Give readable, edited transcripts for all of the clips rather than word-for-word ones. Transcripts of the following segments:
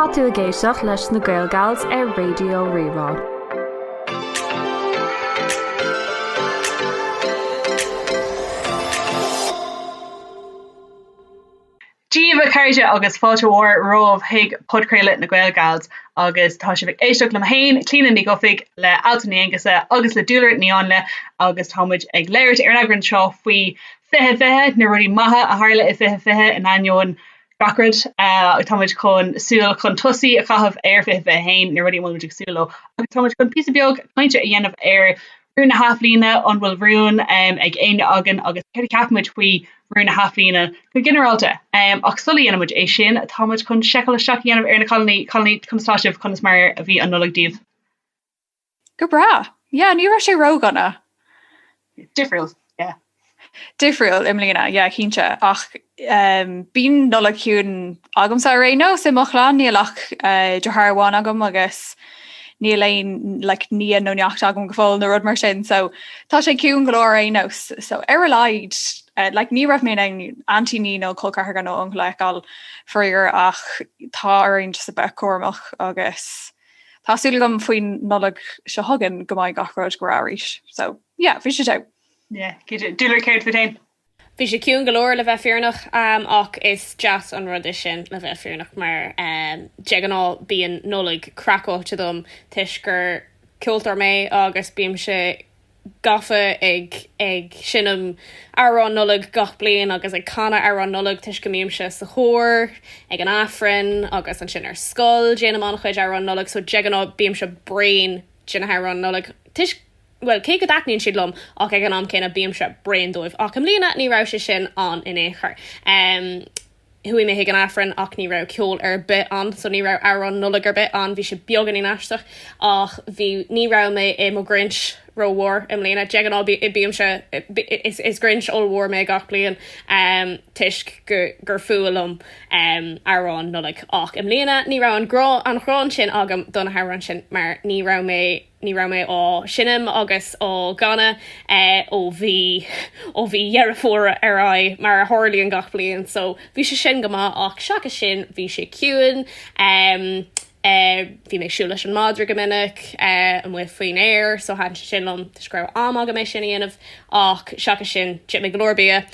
Tá tú a géisioach leis na Gaelgals ar Radio Rirá. Díomh cairde agus fáilte mhór romh hiag podcréile na Gaelgals agus tá sé bh éisteach le hain clíanana ní gofig le altaí angasa agus le Dúlra níán le agus támuid ag léirt ar an agrann seo faoi fithe na rudaí maithe a tharla i fithe in aineoin gacrad támuid chun súil chun tosaí a chahabh ar fithe hain na rudaí muidir súil agus támuid chun píosa beag pointe a dhéanamh ar rúin na hathbhliana an bhfuil rúin ag aine agan agus ceir ceapmuid faoi rúin na hathbhliana go generalta ach sulí anamid é sin támuid chun secail isteach dhéanamh ar na colnaí chuntáisih chun is mar a bhí an nulagdíobh. Go bra. Yeah, ní raibh sé róganna. Difriúil, yeah. Difriúil imlína, yeah, cínte. Ach bín nula ciún agam sa réno sa mochlan nílach de Harháin agam agus ní leon ní nó neacht agam go fáil na rud mar sin, so tá sé ciún golóir énos. So ar a leid, ní raibh mé an antíní nó colcartha gan nó anglaáil fríor ach tá aon sa be cuamach agus tásúla gom faoin nolag se hagan go maiid gachróid go ráéis. So, yeah, bhí sé te. Yeah, dúlar céir fatain. Bhí sé ciún golóir le bheith fearnach ach is jazz an rud sin le bheith fearnach mar deagáil bíon nolig cracóte dom tuis gur ciúltar mé agus bíam se gafa ag sinnam arán nolig gach bliain agus ag canna arán nolig tuis go míam se sa chóir ag an affrin agus an sin ar scoil déanam an chuid arán nolig so deagáil bíam se brain sin arán nolig tuis well, cé go dacníonn siad lom ach ag an am céna bíam se brain dóibh ach am líana ní rah se sin an in éair. Hui mé an affran ach ní rah ceol ar bit an, so ní rah arán nulla gur bit an, bhí se beaggan í náisteach ach bhí ní rah mé é mo grinch rohhar am líana deagan bíam se is grinch all war mé gach bliain tuisc gur fuúlam arán nulla ach am líana ní rah an chrán sin agam donna harán sin mar ní rah mé ó sinnim agus ó Ghana ó bhí dhearafóra ar ai mar a tharlaí an gach bliain, so bhí sé sin goma ach seacha sin bhí sé ciúin bhí mé siúil leis an madra go minic an bhfuil faoin air, so han sin lom describe amach mé sin íanamh ach seacha sin chip mé glórbia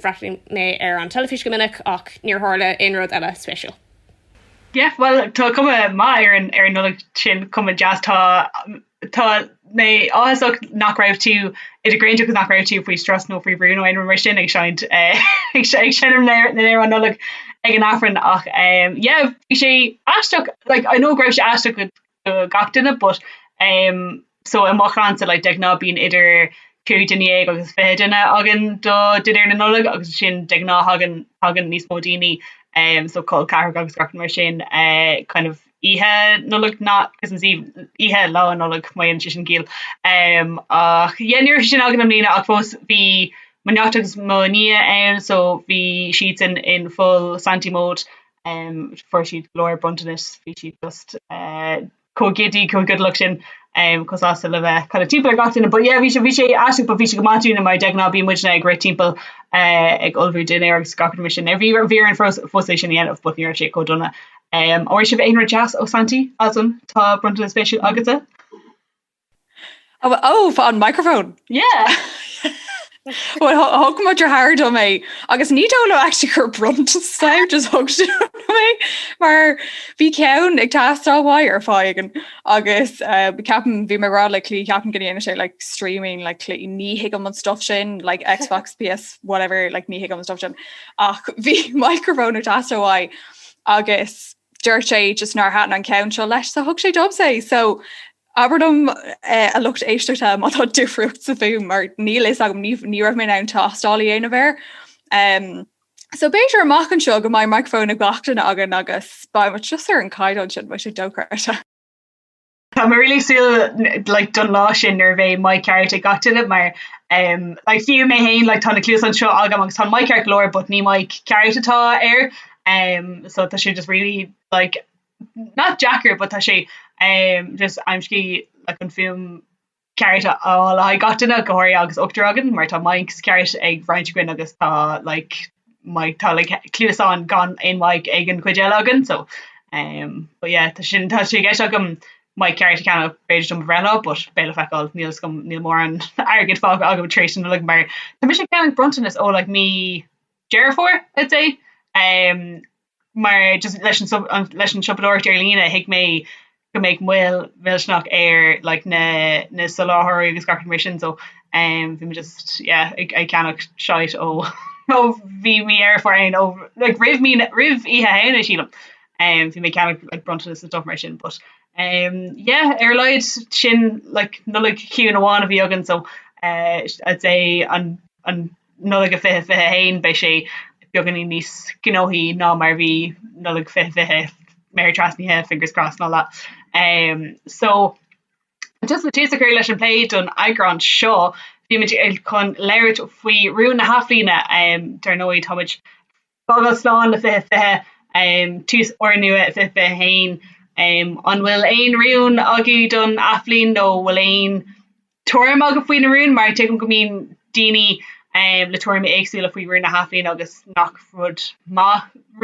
freachting mé ar an telefís go minic ach níor tharla inród eile special. Yeah, well, tá cuma má ar an nulag sin cuma jazz tá mé áhasach nach raibh tú idir gréinte go nach raibh tú faoi stras nó faoi bhrún ó mar sin ag seint ag sinnim na an nulag ag an affran ach yeah, bhí sé aisteach I know raibh sé aisteach go gach duine but so amach an sa deagná bíon idir cú duine agus fé duine agan do duine na nulag agus sin deagná hagan níos mó daoine so called car agus gachan mar sin kind of ihe nulig not because ihe lá nulig mai an sin gil nuir sin agan am lína ach fós bhí maniaachtas mo nia so bhí siad in full Santi mode for siad glóir buntanis bhí siad just co giddy co good look sin cos as le bheith kind of timp got in but yeah bhí sé asú but bhí sé go matúna mai deagná bí muidna ag great timp ag olbhrú duine agus gachan mar sin bhí an fós sin dhéanamh but níor sé có donna or si bh aonra jazz ó Santi Alswyn tá buntanis spéisiú agata. Oh, on microphone. Yeah. Well, hog much your hair do me. Agus ní dóla actually gur brunt sound just hugs me. Maar bhí ceann ag tastal wire fáigan agus be capan bhí mar like clí capan gine sé like streaming like ní higam an stuff sin like Xbox PS whatever like ní higam an stuff sin. Ach bhí microphone ag tastal wire agus dúirt sé just nar hat an ceann seo leis so hug sé job sé so Aberdom a lucht éisteachta má tá difriúcht sa bhú mar níl is agam ní raibh mé an tástálaí aana bhéir. So béidir amachchan seo go mai microphone ag gachtain agan agus ba mar just ar an caiidán sin ba sé dócrairte. Tá mar really súil like don lá sin nar bheith mai ceart ag gachtain mar like fiú mé hain like tána Clíodhna seo agam agus tá mai ceart glóir but ní mai ceart atá air so tá sé just really like not jacker but tá sé just aimsci like an film ceart all I got in a goir agus ochdragan mar tá mai ceart ag bhreintgrin agus tá like mai tá like Clíodhna gan in like ag an cuidéil agan so but yeah tá sin tá sé gceist agam mai ceart ceanna beidir dom bhreathna, but béile feáil níl mór an agad fág agam trééis le mar tá mis sé ceann brontanas ó le mí dearfór I'd say mar just leis an siopadóir ar lína hiic mé go méid bhfuilsnach ar like na soláthir agus gar mission so bhí me just ag ceannach seit ó bhí mí ar forain ó like rih ihe héna sílam bhí mé ceannach like brontanas an stuff mar sin but ar leid sin like nulig ciú an bháin a bhí agan so I'd say an nulig a fihe hain bei sé beganí níos gnóhí ná mar bhí nulig fihe Mary trasníthe fingers crossed and all that so just le tí cur leis an play don agran seo bhí me chun leir faoi rún na hathbhliana tar nóid thoid bagad sláán le fihe tús ornua fihe hain an bhfuil ein riún agé don hathbhliain nó bhfuil ein tuaim aga faoin na rún mar te go mín daoine le tuaim éagsúla faoi rún na hathbhliain agus nach rud má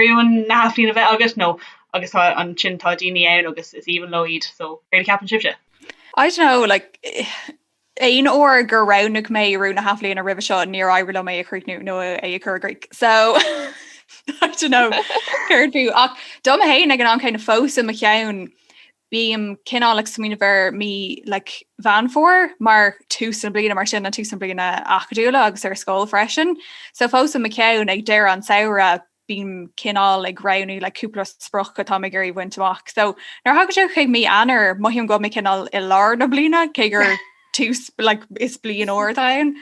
riún na hathbhliain a bheith agus nó agus an sin tá daoine ann agus is even loid so féidir ceapan sibse. I don't know like ein or gur roundnig mé rún na hathbhliain a rih seo níor aibh le mé a chríicnú nó é chur Greek so I don't know chuirú ach dom héin ag an kind of fósa a cheann bíam cinál smína bhar mí like van for mar tús an bliana mar sin an tús an bliana achadúla agus ar scóil freisin so fósa a ceann ag deir an saora bím cinál ag raunú le cúpla spruch go tá gurí bhaintach so nar hagad sé chuig mí anar maithím go mé cinál i lár na bliana cé gur tús like is blian ordain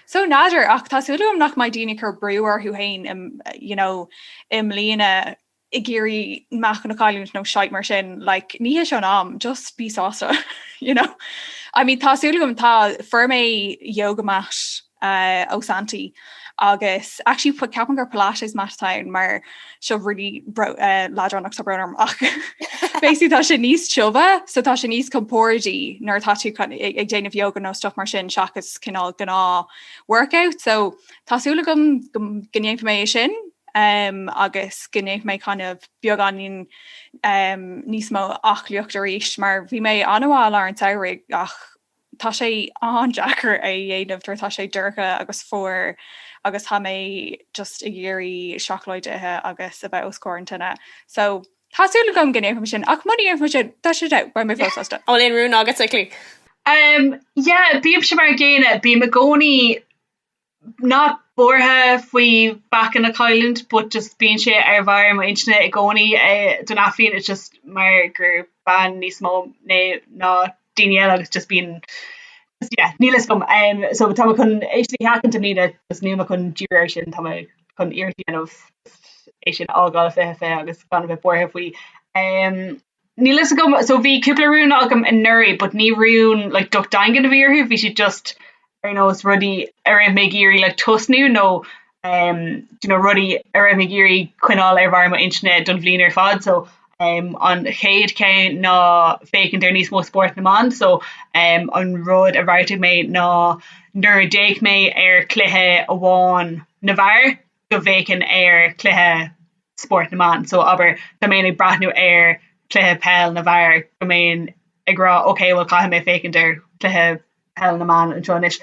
so nadidir ach tásúlum nach mai daine chu breúar hu hain im líana I géirí meach na caiún nó seit mar sin like ní se am just bí sásta I mean tásúlum tá firmé yoga mat ó Santi agus actually put capan gur Pilates matain mar seo really ládránach sa brenarm ach basically tá sé níos tuba so tá sé níos compórdí nar táú ag déanamh yoga nó stuff mar sin seachas cinál gná workout so tásúla gom gnéim mé sin agus gnéh mé kind of beagganín níos mó achlioocht éis mar bhí mé anháil ar an saoigh ach tá sé an Jackar a dhéanamh tá sé dúrcha agus fór agus ha mé just I géirí seachloidethe agus a bheith oscóirtainna so táúla gom gnéh sin ach muí mar sin tá sé da ba mé fósta Olíon rún agus lí bíam se mar géine bí a gcónaí not borthe faoi back in a Island but just bíon sé ar bhar ma intne I gcónaí don afhíon it's just mar gur ban níos mó ná daine agus just bíon nílas gom so tá chun éistí hacan am lína gus níma chun dúir sin tá chun irtíanamh é sin ágáil fé agus gan bheith borthe faoi nílas gom so bhí cúpla rún agam in nuirí but ní rún like ducht daingan a bhíorthú bhí si just is rudí ar mé géirí le tosnú nó rudí ar mé géirí cuináil ar bhar ma internet don bhliain ar fad so an chéad cé ná fécinn ar níos mó sport na man so an rud a bhhairrte mé ná nuair a déic mé ar cluthe amháin na bhar go bhécinn ar cluthe sport na man so aber tá mé ag brathnú ar cluthe pell na bhar go mé ag rá okay bhfuil caiith mé fécinn ar cluthe hell na man an Jonis.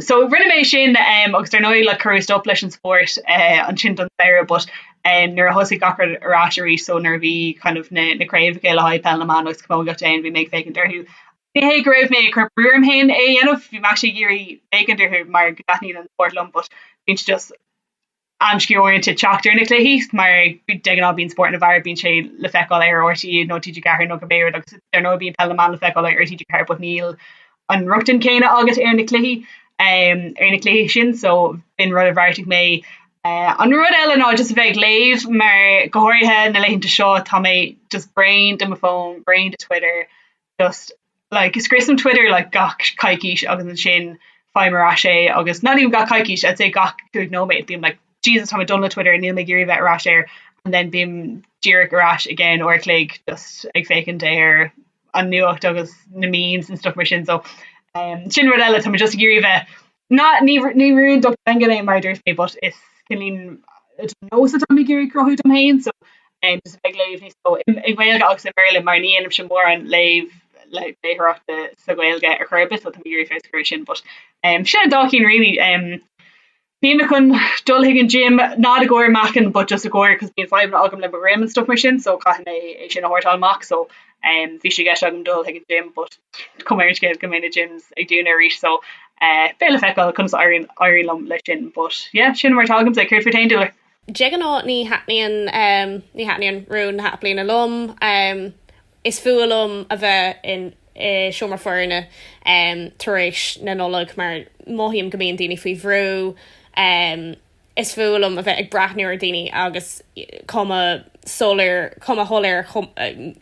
So rinne mé sin agus ar nóí le chuist op leis an sport an sin don saoire but nuair a hosí gachar arráisií so nar bhí kind of naréimh cé le haid pell na man agus cumó go déin bhí méid fécinn darthú. Hé go raibh mé chu breúm hain dhéanamh bhí me géirí fécinn darthú mar gaithníí an sportlum but bhín just amscioriented teachtar na léhí mar deá bín sport na bhar bín sé le feáil ar ortí nó tiidir gahar nó go béir agus ar nó bín pell na man le feáil ar tiidir car but níl an ruchtan céine agus ar na cléhí sin so bin rud a bhhairrte mé an rud eile ná just bheith léamh mar gohoirthe na leionnta seo tá mé just brain do my phone brain to Twitter just like scrisam Twitter like gach caiiciis agus an sin feimar sé agus not even gach caiiciis I'd say gach good no mate being like Jesus tá done le Twitter and níl mé géirí bheith arás air and then bím díric arás again or click just ag fécinn déir an nuacht agus na memes and stuff mar sin so sin rud eile tá just géirí bheith not ní ruún do gan mar dúirs mé but is cinlín nó sa mé géirí crothú am hain so just big leave so in Wales agus in Maryland mar ní anam sin mór an leave like béhraachta sa Gaeilge ar churbit so mí fé sin but sin dacín really Bhí chun dul higgin gym not a goir macin but just a goir because bhíon 5 agam le rim and stuff mar sin so caihan é sin a hortal mac so bhí sé gceist agam dul higgin gym but cuméir go mé na gyms ag dúna arís so féle feáil chun airílam lei sin but yeah sin mar agam ag chuir féin dúir. Jegan ní hatníon rún hathbhliana lom is fualum a bheith in siomar foirne taréis na nólag mar móhíim gomíon daoine faoi bhrú is fualum a bheith ag brathniúir daoine agus cuma tholir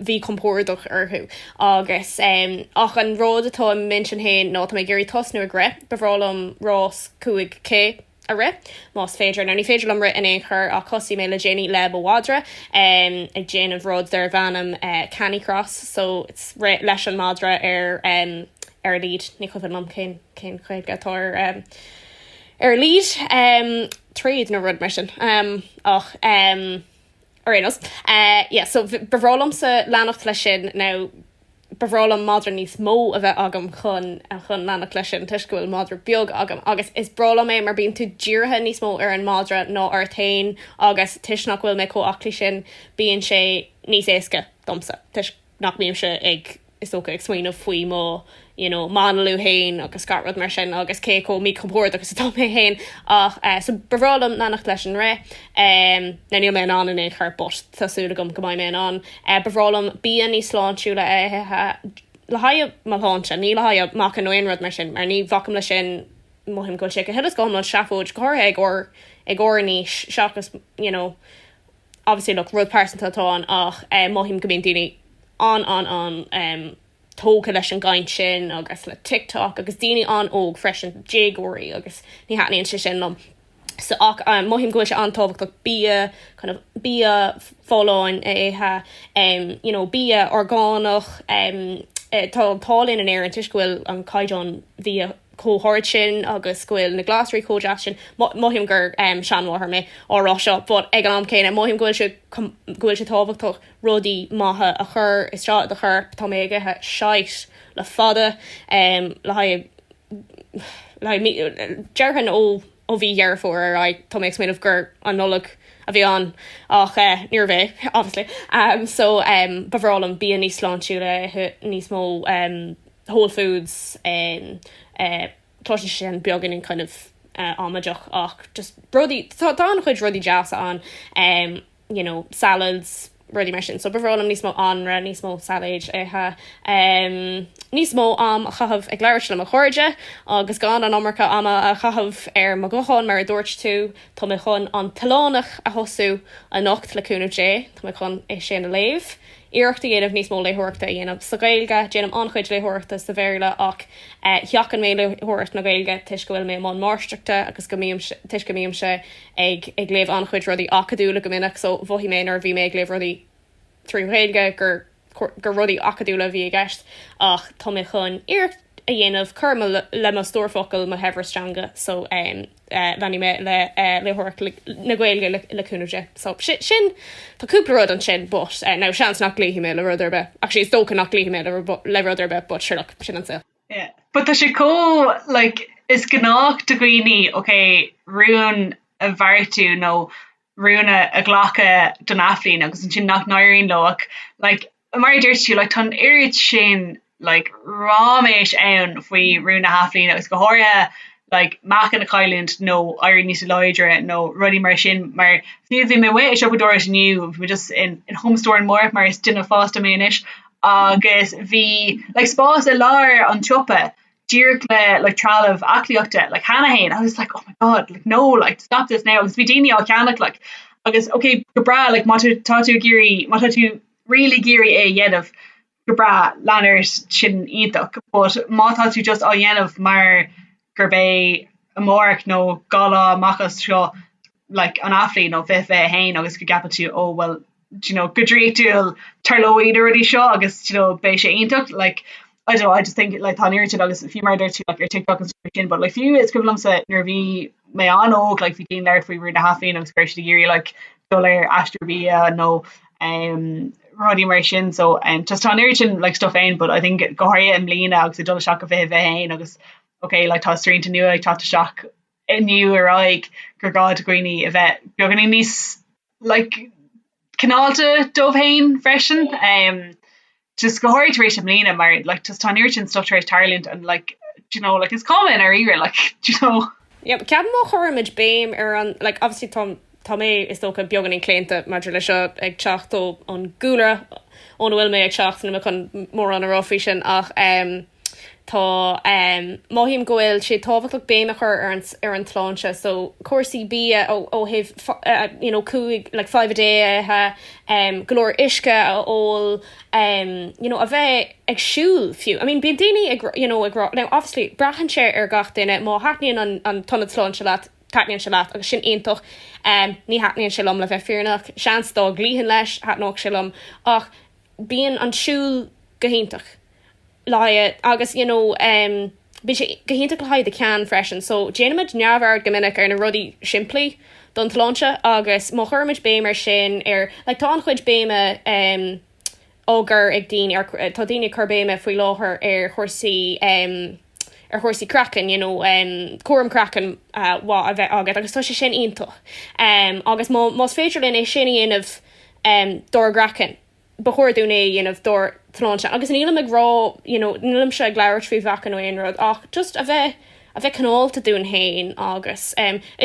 bhí compórdoch orthú agus ach an ród atá min sin héin nó mé gurí tosnú a gré bhrálam rás cuaig cé a ri más féidir ní féidir am ri in é chur a cosí mé le déine le bhádra ag déana of ród ar bhanam Canicross so it's ri leis an mádra ar líd ní chu an cén chuid gatáir ar líd tríd na rud mar sin ach Arénos so bhrálam sa leannacht lei sin ná bhrálam mádra níos mó a bheith agam chun leannach lei sin tuisciúil mádra beag agam agus is bralam é mar bíon tú díortha níos mó ar an mádra nó ar tain agus tuisnach bhfuil mé comaclí sin bíonn sé níos éasca domsa tuis nach bíon se ag is soca ag smaoinmh faoi mó manalú hain agus scarrad mar sin agus cé mí compóir agus tá mé hain ach so bhrálam leannach leis an ré na níl mé an in chur bot tásúla gom go maiid mé an bhrálam bíon ní sláánisiúla le haid má háse ní le haid mac an nóonrad mar sin mar ní bhacham le sin mohim go sé go helas gom an seafóid chotha ag or níos seachas obviously look rud percentatáin ach mohim go bíon daoine an tóca leis an gaiint sin agus le TikTok agus daoine an óg freisin jégóirí agus ní hatnaíonn sé sin lom so ach mohim go se antábhacht le bí fáláin éthe bí orgánach tálinn an air an tuisciúil an caiidán bhí cóthir sin agus scoil na glasrí códeach sin mohim gur seanmháthair mé árá seo, but ag an am céine mohim ghfuil se tábhachtach rudaí maithe a chur is seo a chur tá mé aige seit le fada dearhan ó bhí dhearfóir ar tá méid méid gur an nulaigh a bhí an ach níor bheith obviously so bhrálam bí níos sláánisiúla níos mó Whole Foods tá sin beagin in kind of áimeach ach just brudí tá an chuid rudí jazz an salads rudí mar sin so bhrálam níos mó anra níos mó salad níos mó am a chahabh ag leir le a chuirde agus gan an America ama a chahabh ar má goáin mar a dúirt tú tá mé chun an talánach a hosú a nocht leúna dé tá mé chun é sin a léh Iireachta dhéanamh níos mó léthireachta dhéanamh sa Gaeilge déanam anchuid léthireachta sa bhéirle ach theacan mé léthireacht na Gaeilge tuis go bhfuil mé an máisteachta agus tuis go míam se ag léamh anchuid rudí acadúla go minic so bhí mé ar bhí mé ag léamh rudí trí Gaeilge gur rudí acadúla bhí gceist ach tá mé chun iirecht a dhéanamh chuma le má stórfocail má hebhrastanga so bhainní mé léthireacht na Gaeilge leúnaide so sin táúpla rud an sin but ná seans nach líhí mé le rudarbe actually is dócha nach líhí mé le rudarbe but sure sin an sil. Yeah, but tá sé like is gnách do gooine okay rún a bhartú nó rúna a ghlacha don aflín agus an sin nach náirín loach like mar dúirtú like tan irid sin like ráméis ann faoi rúna haflín agus go háire like mac an a caiiland nó airí níos leidre nó rudí mar sin mar bhí mé bhé is opdoris nniu bhí just in homestore an mór mar is duine fásta méis agus bhí like spás a láir an chopa Dear like trial of acliocta like Hannah Hain I was like oh my god like no like stop this now because we didn't all can like agus okay gobra like tatu giri matatu really giri yet of gobra lanners shin idok but matatu just all yen of mar gurbe amork no gala makas show like an athlete no fe hain agus could gap to oh well good to tarloid already show agus be intok like I don't know, I just think like tan irritated agus a few more there to like your TikTok and stuff but like few it's equivalent to nervy me an oak like if you there if we were the half in I was great to gear like dollar astrobia no rudaí mar sin so just tá sin like stuff ein, but I think gohair an bhliain agus dul seach a bheith hain agus okay like tá straint nu ag tá seach inniu araig gur gad gwine a bheith beaggan níos like canalta dómh freisin just gohair éis an bhliain mar like just tá sin stuff éis Thailand and like you know like it's common ar ire like you know. Yeah, ceap má choramid béim ar an like obviously tá mé is tócha beaggan in clénta mar le seo ag teachtó an Dúlra ón bhfuil mé ag teachtain me chun mór an aráí sin ach tá máhíim gohfuil sé tábhachtach béime chur ar an tláinte so cuasaí bí ó hih cúig like 5 a day glór isce ó a bheith ag siúil fiú. I mean bíon daoine ag now obviously brachan sé ar gach duine má haithníonn an tonna tláinte leat taithníonn se leat agus sin aontoch ní haithníonn se lom le bheith fearnach seans dá glíhann leis haitnách se lom ach bíon an siúil gohéintach láie agus bí sé gohéintach le haid de cean freisin so déanaid neamhhar gomininic ar na rudaí siimplí don tláinte agus má chuirmid béim ar sin ar le tá an chuid béime águr ag daoine tá daoine churbéime faoi láthair ar chósaí crackan cuam crackan a bheith agad agus tá sé sin aontoch agus más féidir linn é sin aanamh dógrachan behoorúna dhéanamh dó tláinte agus nílam ag rá nílam se gléir fao bhechan ó aonrad ach just a bheith canálta dún hain agus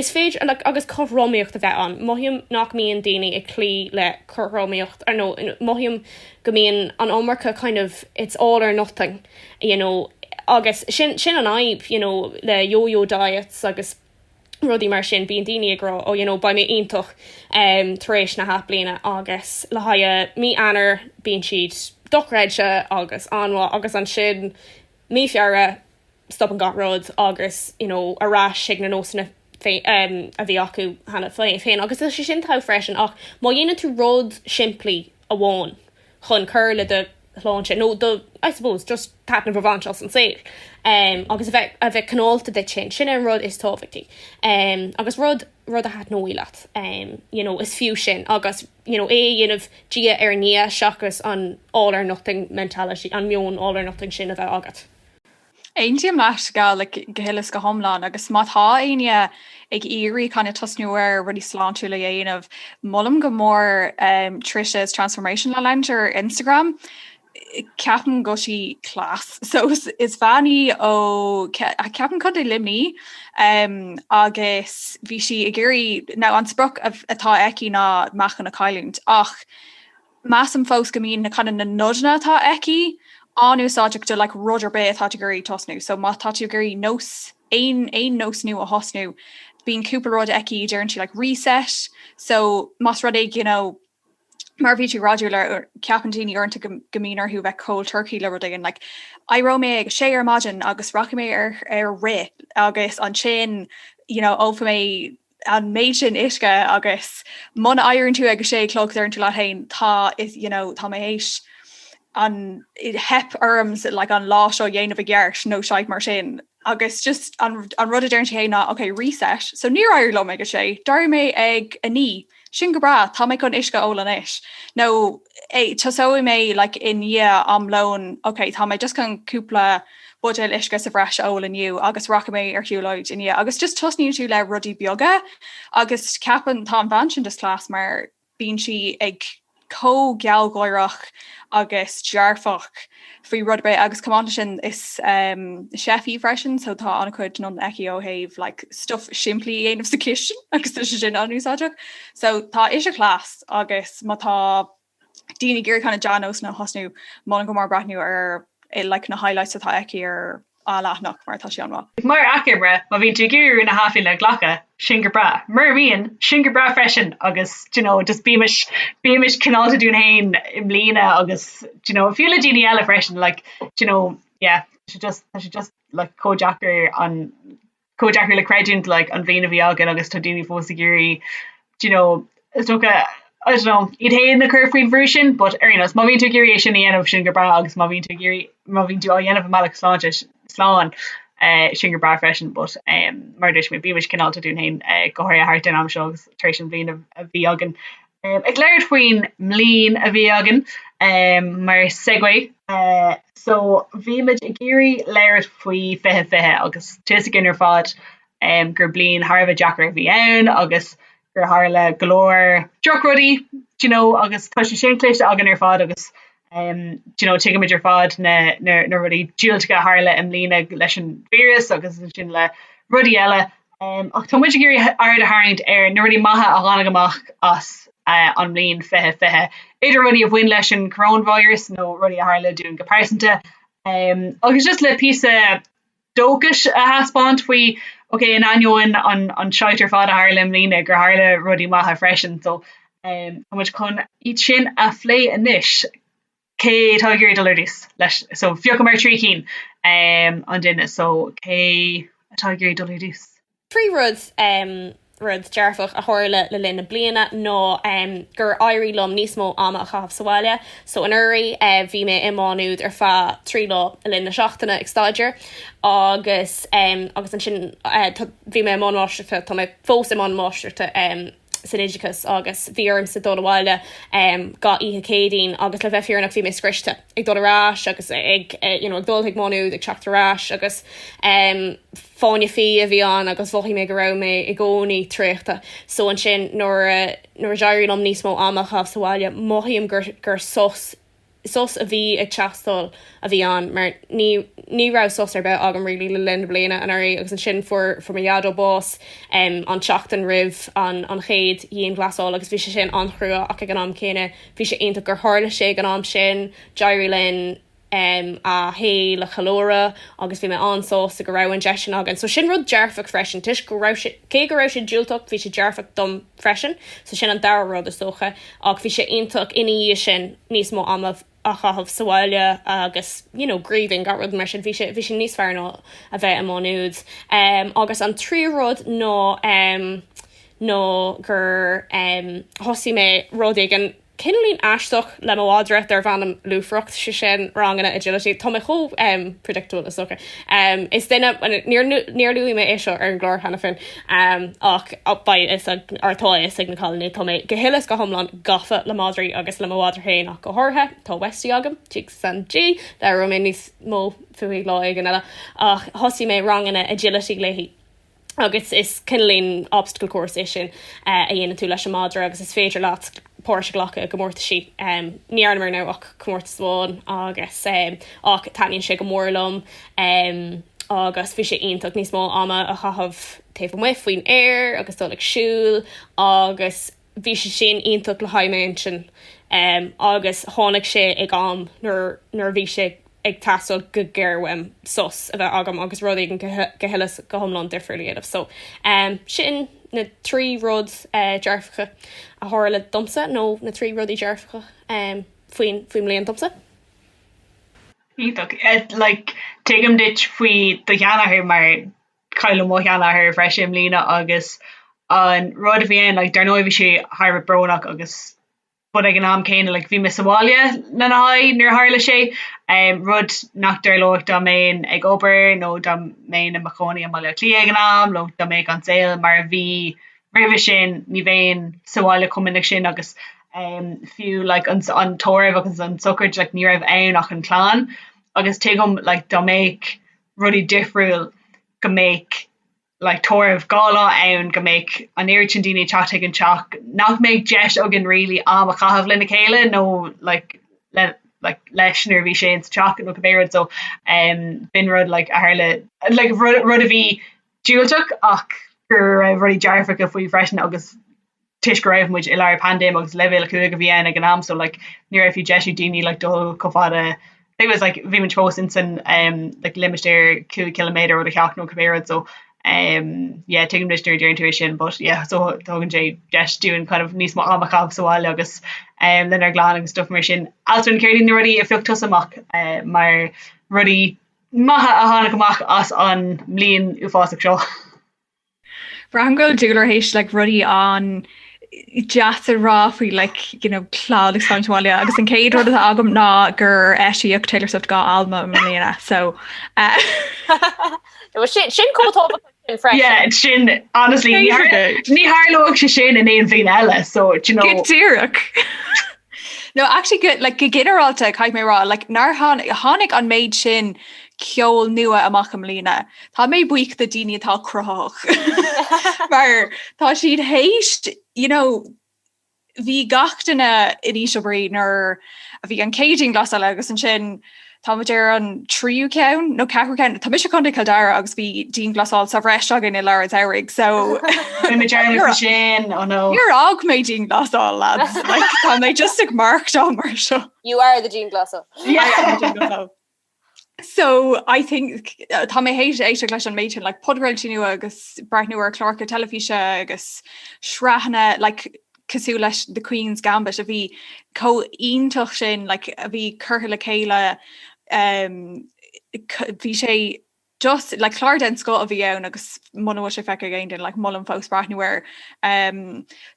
is féidir agus choróíocht a bheith an maithim nach mííon daoine ag clí le choróíocht ar nó maithim go mííon an ómarcha kind of it's all or nothing agus sin an aib le yo-yo diets agus rudí mar sin bíon daoine agrá ó ba mé aontoch taréis na hathbhliana agus le haide mí anar bíon siad dochreidse agus anhá agus an sin mí fearra stop an got rud agus arás sig na nósanna a bhí acu hena féin agus is sin tá freisin ach má dhéanaan tú rud siimplí a bháin chun chur le de láinte nó I suppose just tapna bhhainseas an saoil agus a bheith canálta de sin an rud is táhachttaí agus rud a hat nóí leat is fiú sin agus dhéanamh dia ar ní seachas an all or nothing mentality an mion all or nothing sin a bheith agat. Eintíam leis gal le gohélas go homláán agus mátá aine ag irí chuna tosnúir rudí sláánú le dhéanamh mollam go mór Trish's transformation le leinter Instagram ceapan go si clás so is bhaní ó ceapan chud é limní agus bhí si i ggéirí ná an spruch atá eici ná machchan na caiúnt ach más an fós go mín na chuna na nudna atá eici anúsáideach de like Roger Bay atá gurí tosnú so má tá gurí nós ein nósnú a hosnú bín cúparód eici dearn si like reset so más rud ag mar bhí Roger le ceapantíní ornta gomínar hu bheith cold turkey le rud an like arómé ag sé ar maidin agus rachamé ar ré agus an sin ófa mé an méid sin isce agus man airann tú agus sé clog ar an tú le hain tá is tá mé éis an hep arms like an lá seo dhéanamh a gceart nó seid mar sin agus just an rud a dearn sé ná okay reset so ní air lo go sé dar mé ag a ní sin go bra tá mé chun isce ólan is nó tasó mé like in am lón okay tá mé just chun cúpla budil isce sa bhreis óla nniu agus racha mé ar hiúlóid in agus just tosníú tú le rudí beaga agus ceapan tá bhain sin des clás mar bín si ag có geallgóireach agus dearfach faoi rudbe agus cumánta sin is chefí freisin so tá anna chuid non eici ó haimh like stuff siimplí aanamh sa kitchen agus tu sin anúsáideach so tá is a clás agus má tá daoine gur chuna Janos na hosnú má go mar brathnú ar like na highlights atá eici ar láithnach mar tá sé anmá. Mar acibre má bhín tú gurú na hafi le ghlacha sin gur bra marríon sin gur bra freisin agus just bíimiis canálta dún hain im lína agus fiúla daoine eile freisin like yeah she just like cojacker le creidúnt like an bhína bhí agan agus tá daoine fósa gurí is tócha I don't know iad haon na curfein version but arinos má bhín tú gurí sin dhéanamh sin gur bra agus má bhín tú á dhéanamh malach sláán sin gur bra freisin but mar dúis mé bíimiis canálta dún hain gohair a hart am segus taréis an bhíon a bhí agan Ag léir faoin mlín a bhí agan mar segue so bhíimiid i ggéirí léir faoi fithe agus tuiscin ar fád gur blion Harbh Jackar a bhliain agus gur tharla golóir drug rudaí agus tá sin cléiste agan ar fád agus tuimiid ar fád na rudaí díaltecha tharla im lína leis an víras agus sin le rudaí eile ach tá muid ggéirí aird a haint ar na rudaí maithe a ghána amach as an mlín fithe idir rudí a bhfuin leis an coronavirus nó rudí a tharla dún go pásanta agus just le písa dóchas a haspáint faoi an ain an seitir fád a tharla im lína gur tharla rudí maithe freisin so muid chun iad sin a phlé inis cé tá ggéirí do leis so fiocha mar trí cín an duine so cé atá ggéirí do leis. Trí rud dearfach a tharla le linn na bliana nó gur éirí lom níos mó amach a Sáile so an uirí bhí mé imáúd ar fá trí lá a linn na seachtainna ag staidir agus an sin bhí mé máiste tá mé fós imán máiste Synidicus agus bhíarm sa dul bhile ga ihe cédín agus le bheith fearnach bhí mé scriste ag dul arás agus ag dul ag máúd ag teachtarrás agus fáine fi a bhí an agus bhí mé go raibh mé i gcónaí tríochta so an sin nuair deirí am níos mó amach a Sáile maithíim gur sos a bhí ag teastal a bhí an mar ní rah sos ar bheith agam rilí le linn bliana an airí agus an sin for mé iadó bós an teachtain rih an chéad íon glasáil agus bhí sé sin anhrua ach ag an am céine bhí sé aonanta gur tharla sé an am sin deirí linn a hé le chalóra agus bhí me ansós a go raibh an deisian agan so sin rud dearfach freisin tuis go raibh cé go raibh sé dúilteach bhí sé dearfach dom freisin so sin an dara rud is socha ach bhí sé aonach iní sin níos mó amach a chahabh Sáile agus grieving gar rud mar sin bhí sé níos fearr nó a bheith amánúd agus an trí rud nó gur hosí mé rud an Cinelín aisteach le mádra ar bhanam lúfracht se sin rangana agility Tá cho predictable is socha is duine níorlúí mé éisio ar an glór hena fin ach ba is artá is ag na colní Tá mé gohélas go homlan gafa le mádraí agus le mádra héin ach go thortha tá Westí agam tí san G le romhainn níos mó fuí lá ag an eile ach hosí mé rangana agility léhí agus is cinelín obstacle course sin a dhéana tú leis mádra agus is féidir láat Porsche glacha gomórta si níarmar ná ach cummórta sáin agus ach taíonn sé go mórlumm agus bhí sé ionach níos mó ama a chahabh taobh mu faoin air agus dul ag siúil agus bhí sé sin ionach le haimméin sin agus tháinig sé ag am nuair bhí sé ag tasol go ggéirhfuim sos a bheith agam agus rud an gohélas go thomlan difriúléadmh so sin na trí rud dearfacha a tharla domsa nó na trí rudí dearfacha faoin mlíon domsa? Tuigim dit faoi do cheannathir mar cailm mó cheannathir freisin mlína agus an rud a bhíon dar nóid bhí sé Harbh bronnach agus bud ag an am céine bhí me Sáile na haid nuair tharla sé rud nach dar loach dá méin ag obair nó dá méin na macóí am le clí ag an am nó dá méid an saoil mar bhí rih sin ní bhéin Sáile cumininic sin agus fiú an tóirh agus an sucairt ní raibh ann ach an chláán agus tuigim dá méid rudí difriúil go méid tóirh gála ann go méid an éiritin daoine teach an teach nach méid deis agin rilí am a chahabh lena chéile nó leis nuair bhí sé an teach nó go béad so bin rud a tharla rud a bhí dúilteach ach gur rudí dearfacha faoi freisin agus tuis go raibh muid i leir pandéim agus levéil chuig go bhíon ag an am so ní raibh fiú deisú daoine dul cofáda it was bhí man tros in san limitéir 2 km or a cheach nó go béad so taking this during intuition but so talking Jay just doing kind of níos má amach Sáile agus then ar glán agus stuff mar sin Alswyn céirlín na rudí a fiochttas amach mar rudí maithe a tháinig amach as an mlíon uafásach seo. Brangol Dúlra hééis rudí an jazz a rá faoi cloud expansáile agus an céad rud agam ná gur eisiíocht Taylor Swift gá alma mlíana so sin cótá Yeah, sin honestly ní haarlóg se sin in éon bhín eile, so you know. Good dearach. No, actually good, like generalta caiith mé rá, like nar hánig an méid sin ceol nua amach bhliain. Tá mé buic de daine atá croch. Mar tá siad héist, you know, bhí gachtainna in Ísabrí nar a bhí an caging glas agus an sin tá muidir an tríú ceann nó ceathú ceann, tá mis chun Clíodhna agus bhí dín glasáil sa bhreis agin i leir éirigh, so sin oh no. You're ag mé dín glasáil, lads. Like, tá mé just ag marked on mar seo. You are the dín glasáil. Yeah. So I think tá mé hééis éiste leis an méid like podreiltí nua agus breithnúar chlárcha telefíse agus sreathna like cosú leis the Queen's Gambit a bhí co-iontoch sin like a bhí curtha le chéile bhí sé just like chlár den sco a bhí ann agus muna sé feice géin like mullen fós breithnúir.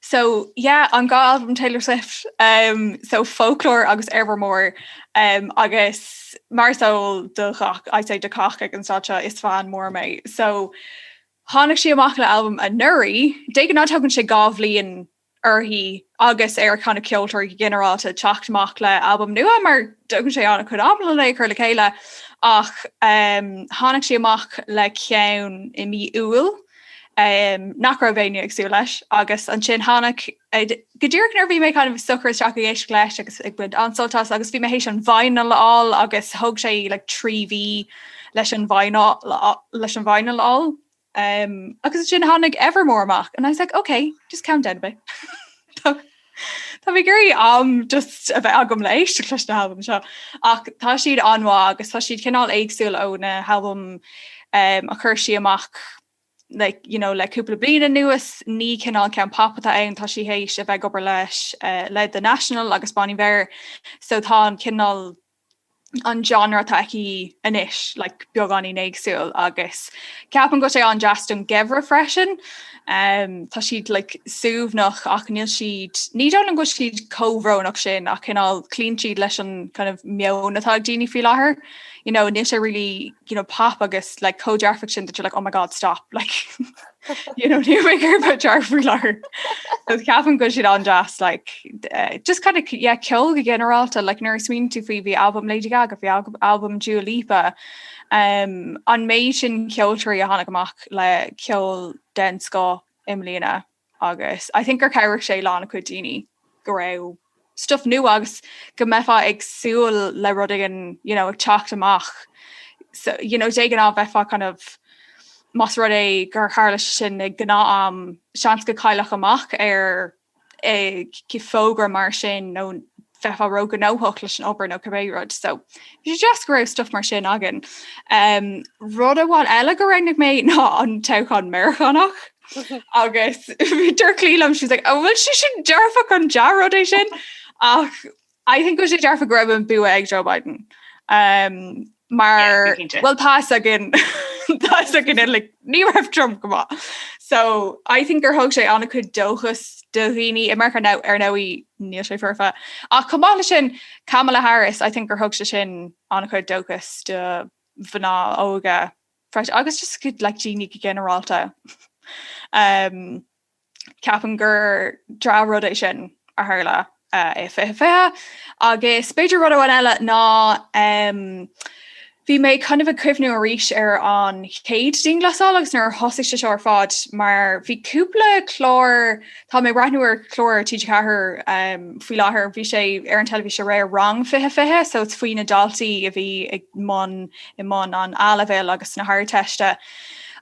So yeah, an gá album Taylor Swift, so folklore agus evermore, agus marsol de chach, I say de chach ag an sacha is fan mór mé. So hánig si amach le album a nuri, de gan nátugann sé gá bhliain hí agus chuna ceoltar generalta teachtach le album nua mar dogann sé anna chud am le chu le chéile ach hánig sé amach le ceann I mí úil nach romhainn agsú leis agus an sin hánig godíirnar bhí mé kind of suchar straach éis leis agus ag bud ansoltas agus bhí mé hééis an bhainal all agus thug sé le 3V leis an bhainal all. Agus sin hánig evermore amach and I was like, okay, just count down a bit. Tá mé gurí just a bheith agam leiéis cluiste album seo ach tá siad anhá agus tá siad cinál éagsúil ó na album a chur si amach like you know le cúpla bliana nuas ní cinál cean papata ann tá si hééis a bheith gobar leis le the National agus Bonnie Bear so tá an cinál an genre taí inis like beagání éagsúil agus ceapan go sé an just an gevra freisin tá siad like súbnach ach níl siad ní an go siad cóhrónach sin ach cinál clean siad leis an kind of meon atá daoine fi láthair you know níl sé really you know pop agus like co-jarfach sin that you're like oh my god stop like you know ní mé about jarfach láthair so ceapan go siad an just like just kind of yeah ceol go generalta like nuair swin tú faoi bhí album Lady Gaga bhí album Dua Lipa an méid sin ceoltarí a tháinig amach le ceol den sco imlíana agus I think ar ceirh sé lána chu daoine go raibh stuff nu agus go mefa ag súil le rudaí you know ag teacht amach so you know dé gan á bheitfa kind of mas rudaí gur hála sin ag gná am seans go cailech amach ar ci fógra mar sin nó fefa roga nóhoch leis an obair nó cabbérod so you just grow stuff mar sin agin rud bháil eile go raigh mé ná an teáin merchanach agus tar clílam she's like oh well she should dearfa an jarrod sin ach I think go sé dearfa grab an bu ag Joe Biden mar well pass again like ní raibh Trump go so I think gur thug sé anna chud dochas dohíní America now ar nóí níl sé furfa ach cumála sin Kamala Harris I think gur thug sé sin anna chud dochas de bhná óga fresh agus just good like Jeannie generalta ceapan gur drá rudaí sin a tharla fé agus beidir rud bhain eile ná bhí mé kind of a cuimhnú a ríis ar an chéad dín glasáil agus nar thosaigh seo ar fád mar bhí cúpla chlór tá mé rathnúir chlór tíide chathair faoi láthair bhí sé ar an telefíse réir rang fithe so it's faoin na daltaí a bhí ag mon an alahil agus na hair teiste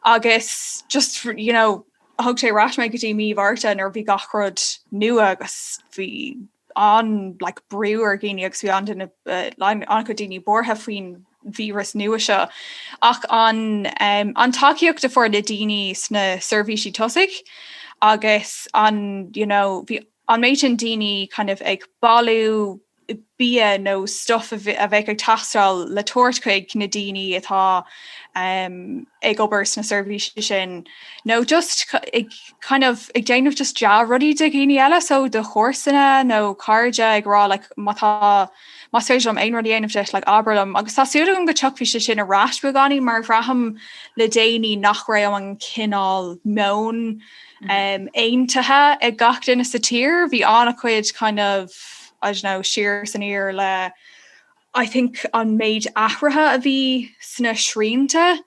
agus just you know thug sé ras me go dtí míomhharta nar bhí gachrod nua agus bhí an like breúir géine agus bhí an duna an go daoine bortha faoin vírus nua seo ach an takeíocht for na daoine sna servicí tosaigh agus an you know bhí an méid an daoine kind of ag balú bí nó stuff a bheith ag tastal le tuairt chuig na daoine atá ag obers na service sin. No, just ag déanamh just ja rudí de gine eile, so de chósanna nó cardide ag rá like mátá am ein rudí aanamh deis like aberlam agus táúla go tuchhí se sin a ráis beganí mar bhraham le déanaí nach raibh an cinál món aontathe ag gachtain na sa tír, bhí anna chuid kind of I don't know siar san ear le I think an méid ahrathe a bhí sna srínta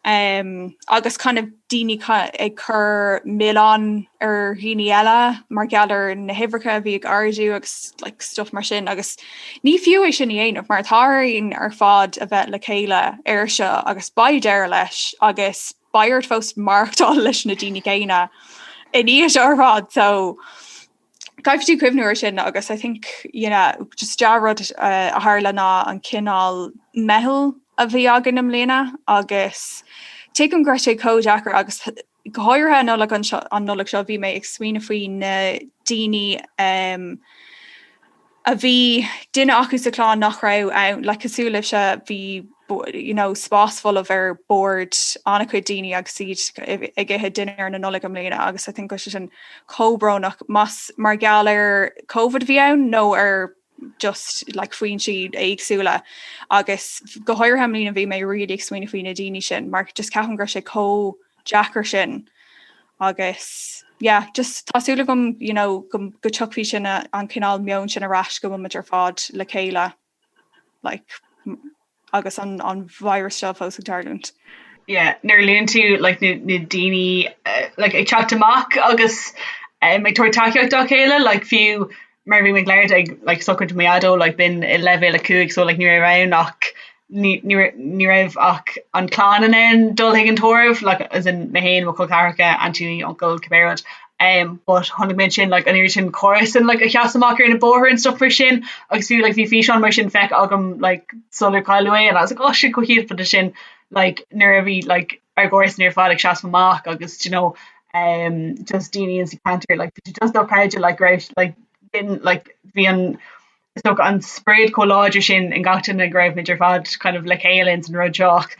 agus kind of daoine ag chur milán ar híine eile mar geallar na hifricha bhí ag ardú agus like stuff mar sin agus ní fiú é sin dhéanamh mar táiríonn ar fád a bheith le chéile ar seo agus baidéir leis agus bairt fós marktá leis na daoine céine in níos ar fád, so Gaifhtí cuimhnúir sin agus I think just jarrod a tharla ná an cinál mehil a bhí agan am léna agus te an greise códeachar agus gohairthe an nula seo bhí mé ag swinoine faoin na daoine a bhí duine acu sa chlán nach raibh ann le cosúla se bhí spásful of ar board anna chuid daoine agus siad ag ithe duine ar na nula am léna agus I think go sin cóbrónach mas mar geall ar COVID bhí ann nó ar just like faoin siad éagsúla agus go háirthe lína bhí mé riad ag swinoine faoin na daoine sin mar just ceapan gur sé Jackar sin agus just tásúla gom go tuchhí sin an cinál meon sin a ras go muid ar fád le chéile like agus an virus seo fós ag tarlunt. Yeah, near leon tú like na daoine like ag chat amach agus ag tuair takeíocht dá chéile like fiú mar bhí me léir ag like sochant méadó like bin i level a cuaig so like ní raibh ach ní raibh ach an chlán in ann dul higgin tormh like as in mehéin mo Caracha Anthony uncle Caberod but honnig men sin like an sin chorus and like a chasamach in a boher and stuff for sin agus you like fi on mar sin fek agam like solar Clíodhna and I was like oh shit go here for the sin like nervy like ar goris near fa like chasamach agus just Dini and canter like she just not proud like great like didn't like vi so an sprayed collage sin and got in a grave major fad kind of like aliens and roadjock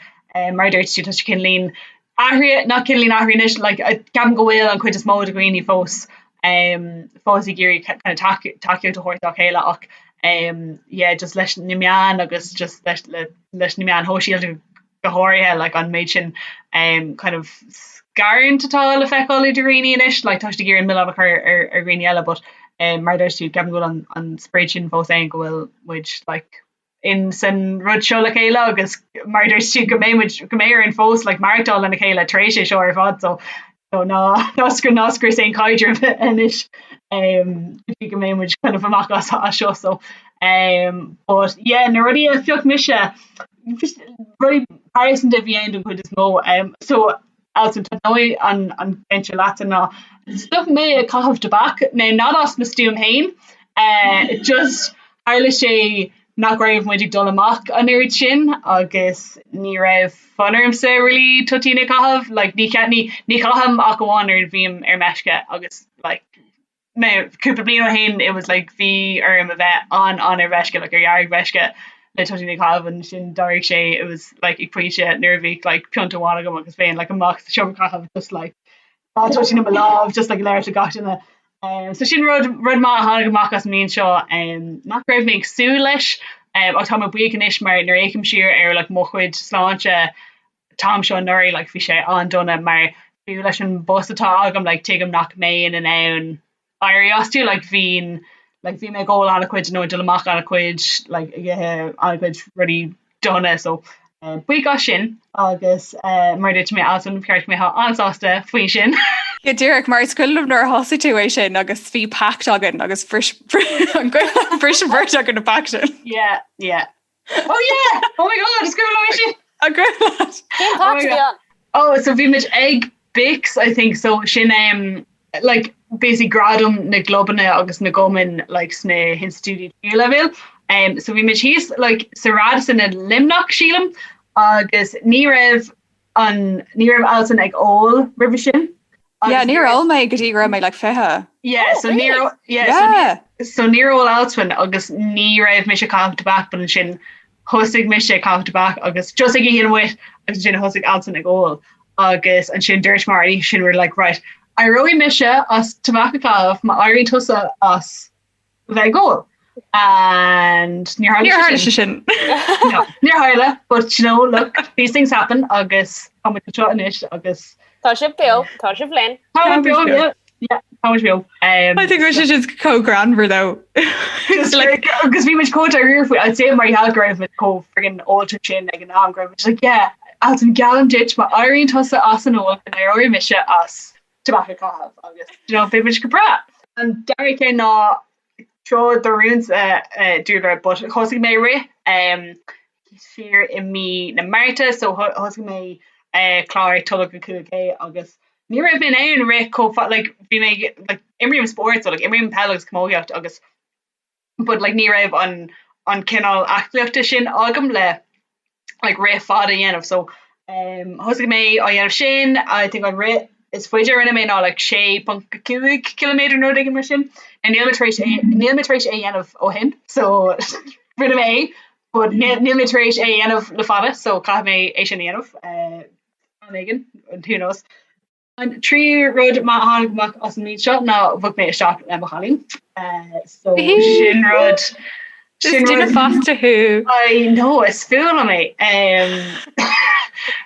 murder to touch kin lean Ahri not killing Ahri like I can go well and quite a small degree fós fósí géirí kind of takeíocht to horse chéile ach just leis nimian agus just leis nimian hóisiil gohoirthe like an méid sin kind of scaring tatá le feicáil idirghine inis like tuiste géir an mil ar ghine eile but mar tú ceapan go an spread sin fós ein go bhfuil which like in san rud seo le chéile agus mar tú go mé an fós like martál na chéile trééis seo ar fad so nasgur sé caidir inis go mé kind of amach a seo so but na rudí a fiocht mise rudí Paris de bhíon chud is mó so Alswyn tanoi an bench Latin ná stuff mé a cahabh tabak na not as na stúm hain just haile sé nach raibh muidig dul amach an irid sin agus ní raibh fanarm sa really tutína cahabh like ní chaham ach goháin ar bhím ar meisce agus like cúpla bliain ó hain it was like bhí a bheith an ar bheisce like ar dhearg bheisce le tutína cahabh an sin dairg sé it was like ag príise nervhí like pianta bhána go agus féin like amach seo cahabh just like tutína lá just like leir a gatainna so sin rud má hána goach as míon seo nach raibh mé sú leis ach tá buíon isis mar nar éicim siar ar like mochuid sláinte tám seo nuirí like fi sé an donna mar fiú leis an bus atá agam like tem nach mé in an ann airíostú like bhí mé ggóil anna cuid nó dulamach anna cuid like anna cuid rudí donna so buá sin agus mar dit mé Alswyn ceart mé ansásta faoi sin. Dúireach mar scuilm nar situation agus bhí pact agan agus fris an bhirt agan na pact. Yeah. Oh my god, discrimination. Oh, so bhí mit ag Bix, I think so sin like basically gradum na globana agus na gomin like sna hinstúdi level. So bhí mit hís like Radisson na limnach sílam agus ní raibh Alswyn ag all river sin. near all me go GRMA like feha. Yeah, so really? so near all Alswyn agus ní raibh mis cácht back ban sin hosig mis cácht back agus just like híon with agus sin hosig Alswyn ag ól agus an sin dúirt Marty sin were like right I roi mis as tobacco cáh ma airí tusa as bheith ggóil and near sin. No, near Harla, but you know, look, these things happen. Agus, how much ish, Agus. Tá sé bill, tá sé bhliain. How much bill? Yeah, how much bill? I think we should just co-granver though. Just like, because we much quote our ear, I'd say my halgrave with co friggin' alter chin like an armgrave. It's like, yeah, as in gallant ditch, but Irene Tussa Asanol and I already miss us tobacco cáh, Agus. You know, baby cabra. And Derek and Sure, the ruins Dúlra, but hosig me he's fear in me na Marta, so hosig me Clara tulog kuke August. Near have been in Rick like we make like Imriam sports or like Imriam pelogs come out August. But like near have on Kinnell active shin agam le like Ray fada yen of so hosig me I have shin I think on Ray is Fujer in a main like kilometer no digging machine and neilmitration a yen of Ohin so rid of a but neilmitration a yen of Lafava so call me Asian yen of Megan and who knows and tree road amach as meet shot now book me a shot Mahalin so Shin road faster who I know it's full of me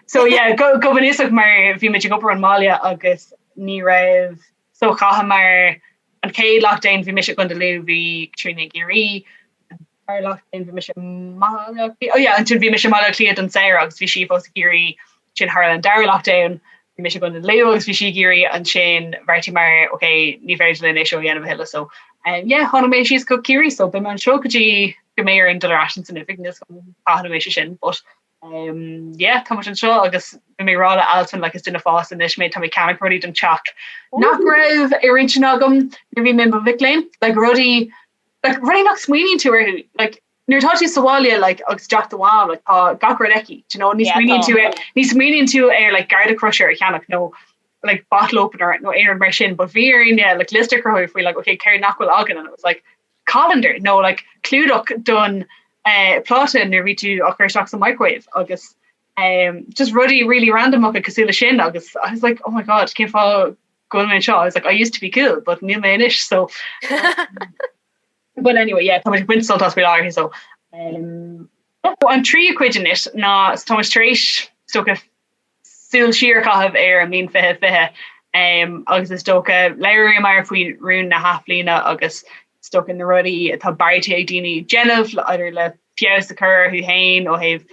so yeah go is like mar vi me go an Malia agus ní raibh so chaha mar an cé lockdown vi mis gon lu vi Trina Giri lockdown vi mis Malia oh yeah until vi mis Malia Clíodhna an Sarah agus vi si fos Giri sin Harlan Dar lockdown vi mis gon lu agus vi si Giri an sin verti mar okay ní ver le show yen of hill so yeah hon me she's cook Giri so be man show could you go mayor in Dúlra significance sin but yeah tá an seo agus mé rála Alswyn like is duna fás in ismé tá mechanic rudí don chat nach raibh I rin agam nu bhí mé bhliain like rudí nach smuoine to her like nuair tá sawalia like agus Jack the Wall like gachar eki you know ní smuoine to like Garda Crusher cheannach no like bottle opener no air mar sin but bhí yeah like lister cro if we like okay carry nachhfuil agan and it was like colander no like Clúodhna done plotted near to occur shocks a microwave August just ruddy really random up Casula Shin August I was like oh my god can't follow Goldman Shaw I was like I used to be cool but new manish so but anyway yeah Thomas Winston toss me so I'm tree equation it na Thomas Trace stoke still sheer have air I mean fihe August is stoke Larry Mar faoi rúin na hathbhliana agus stuck in the ruddy tá barite dini genef either le fios the cur who hain or have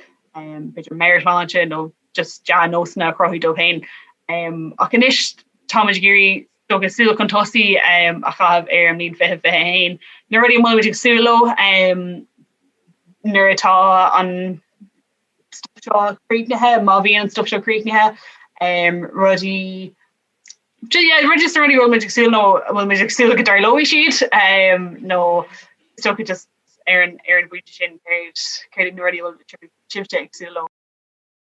bit merit launch no just ja no sna crohi do hain akanish Thomas Giri stuck a sul contosi a have air need fi hain na ruddy mo sulo nurita on stuff creek na he mavi and stuff creek na ruddy yeah, register any World Magic Seal no well Magic Seal look at our lowy sheet no so could just Aaron Breach in carried already will shift Seal no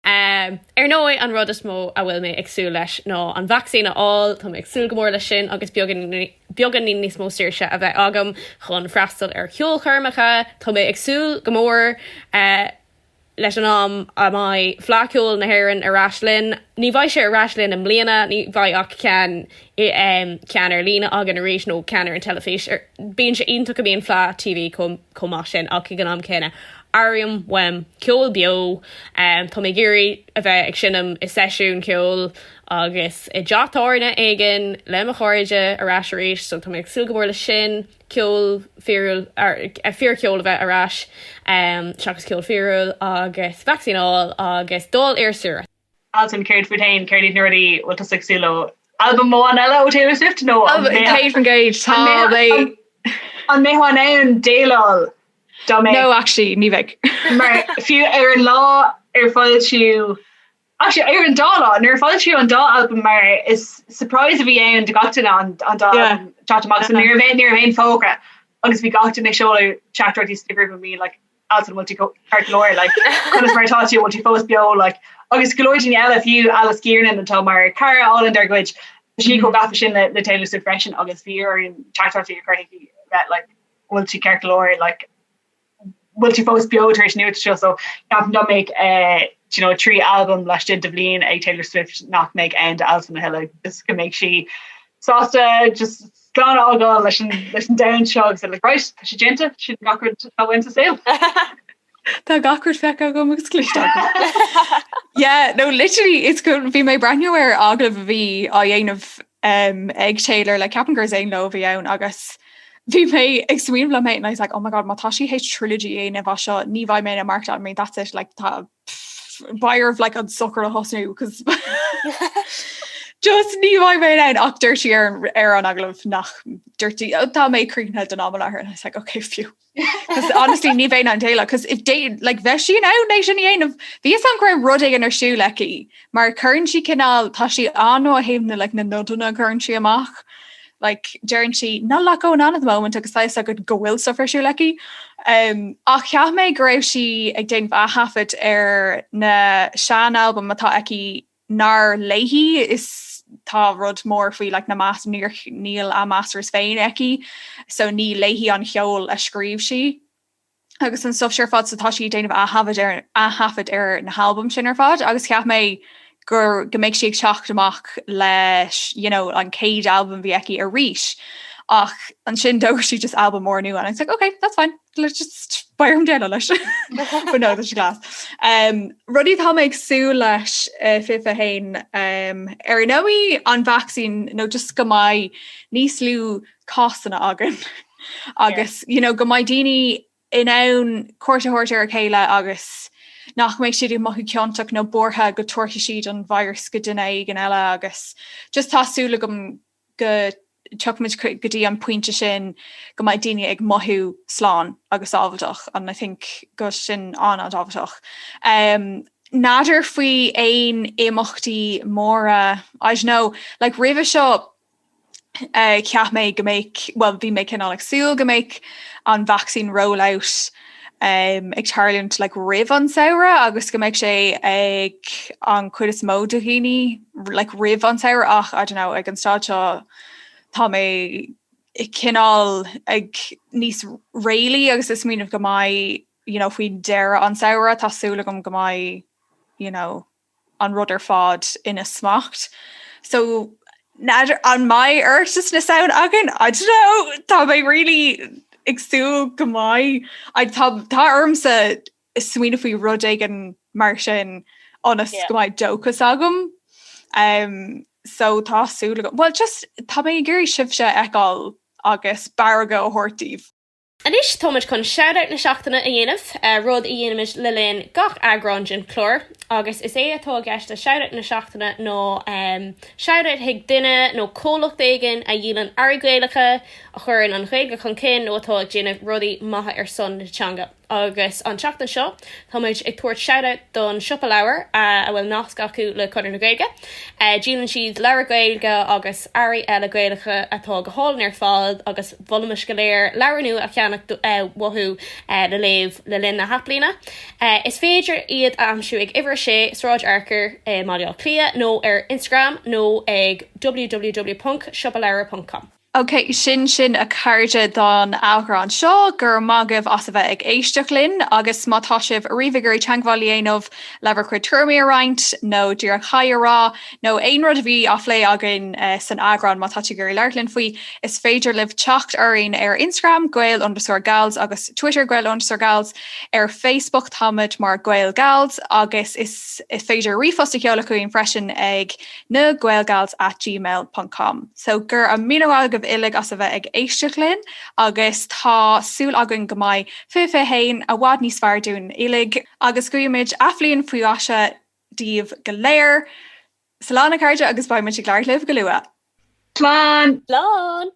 an rud is mó a bhfuil mé agsú leis nó an vaccine all tá mé agsúil gomór lei sin agus beaggan ní níos mó saoirse a bheith agam chun freastal ar ceol chuirmecha tá mé agsúil gomór leis an am a mai flaciúil na hhéireann Arashlyn ní bhaid sé Arashlyn an mbliana ní bhaid ach cean ar lína agan a rééis nó cean ar an telefís bíonn sé ionach go bíon flá TV comá sin ach gan am céine arium wem ceol bio tá mé géirí a bheith ag sinnam is seisiún ceol agus I deatáirna aigen le a choirde arás rééis so tá mé ag sulgomór le sin ceol fearúil fear ceol a bheith arás seachas ceol fearúil agus vaccineáil agus dul arsúr. Alswyn carried futain carried nerdy what to 6 kilo album one hello Taylor Swift no Kate from Gage on me one and Daylal no actually ní bheith mar few Aaron Law fáil you actually Aaron Dala near fáil you on Dala album mar is surprise vi an de gatin on Dala chat max near vein fogra agus vi got in show chat this group of me like Alswyn multi cart lawyer like kind of taught you what you post bio like agus Clíodhna if you Alice Kieran and Tom Mar Cara all in their gwich she go gafa sin le Taylor Swift freshen agus fear in chat fi crazy that like will she care glory like will she post biotrish new show so have not make a 3 album last in bhliain a Taylor Swift not make end Alswyn hill this can make she sauce just gone all go listen down shows and like right she gentle she got her to go into sale. Tá gacur fecha go agus clista. Yeah, no, literally, it's good. Bhí mé brandneir aglah bhí a dhéanamh egg Taylor, like capan gur zain lo bhí ann agus bhí mé ag swim le mate and I was like, oh my god, má tá sí héit trilogy aonamh seo ní bhaid mé na marked on me, that's it, like tá buyer of like an sucker a hosnú, because just ní bhaid mé an ach dirty ar an aglah nach dirty. Tá mé críne den am her and I was like, okay, phew. Because honestly ní bhéin an téile because if they like bheith sin out né sin héanamh bhí an greibh rudaí an ar siú lecí mar chuann si cinál tá si anó a héimna le na nodúna chuann si amach like dearann si ná le go an at the moment agus leis a go bhfuil sa siú lecí ach ceap mé go raibh si ag déanamh a hafid ar na sean album atá aici nar léhí is tá rud mór faoi like na más níl a masters féin eici so ní léhí an cheol a scríb si agus an stuff sure fad sa tá si déanamh a hafid ar na album sin ar fad agus ceap mé gur go méid si ag teacht amach leis an céad album bhí eici ar ríis ach an sin dógur si just album mór nu and I was like okay that's fine let's just buy down leis but no that's glass rudí tá méid sú leis fifa hain ar nóí an vaccine no just go mai níos lú cásanna agan agus go mai daoine in ann cuairtehoirt ar chéile agus nach méid siad mo ceantach nó bortha go tuairtha siad an virus go duine ag an eile agus just tásúla go chuid gotí an pointe sin go mai daine ag mothú sláán agus ábhailteach and I think go sin an ábhailteach. Nadidir faoi éon éimeachtaí móra I know like rih seo ceap mé go méid well bhí mé cinál ag súil go méid an vaccine rollout ag tarliúnt like rih an saoire agus go méid sé ag an cuid is mó do híní like rih an saoire ach I don't know ag an stáid seo tá mé cinál ag níos réalaí agus is míanamh go mai faoi deire an saoire tásúla go mai an rud ar fád ina smacht so an mai just na sound agan I don't know tá mé really agsú go mai tá ormsa is swinine faoi rud ag an mar sin honest go mai dochas agam so tásúla well just tá mé gurí sibse eáil agus barga ó hortíh. Anis Thomas chun shoutout na seachtainna a dhéanamh rud i dhéanamid le linn gach agrangin chlór agus is é atá gceist a shoutout na seachtainna nó shoutout hiag duine nó cólacht éigen a dhéanaan airgéalacha a chuirn an chuige chun cin nó atá déanamh rudaí maithe ar son natanga. Agus an seachtain seo táid ag tuairt shoutout don siopa leabhar a bhfuil nasc acu le chuir na gaige. Díanann siad leabhar gailge agus airí eile gaalacha atá go hálan ar fád agus bholamas go léir leabharnú a cheannach wathú le léamh le linn na hathbhliana. Is féidir iad amsú ag ihre sé sráid arcar Máidiail Clia nó ar Instagram nó ag www.siopalaabhar.com. Okay, sin a cairde don áhrán seo gur mágah as a bheith ag éisteach linn agus mátá sibh a riomhigurí teanghhailíonmh leabhar chuid tuirmí a roinnt nó dúach chairrá nó aon rud a bhí aflé agan san ágrán mátá gurí leirlinn faoi is féidir libh teacht aín ar Instagram _gals agus Twitter _gals ar Facebook táid mar _gals agus is féidir rifosta ceola chuoin freisin ag na @gmail.com. So gur a míleáil go ilig as a bheith ag éisteach linn agus tá súil agan go mai fifa hain a bhád níos fearr dún ilig agus cuiimiid athbhliain faoi aise díobh go léir. Salánna cairde agus baimid ag leirlibh go luath. Slán! Slán!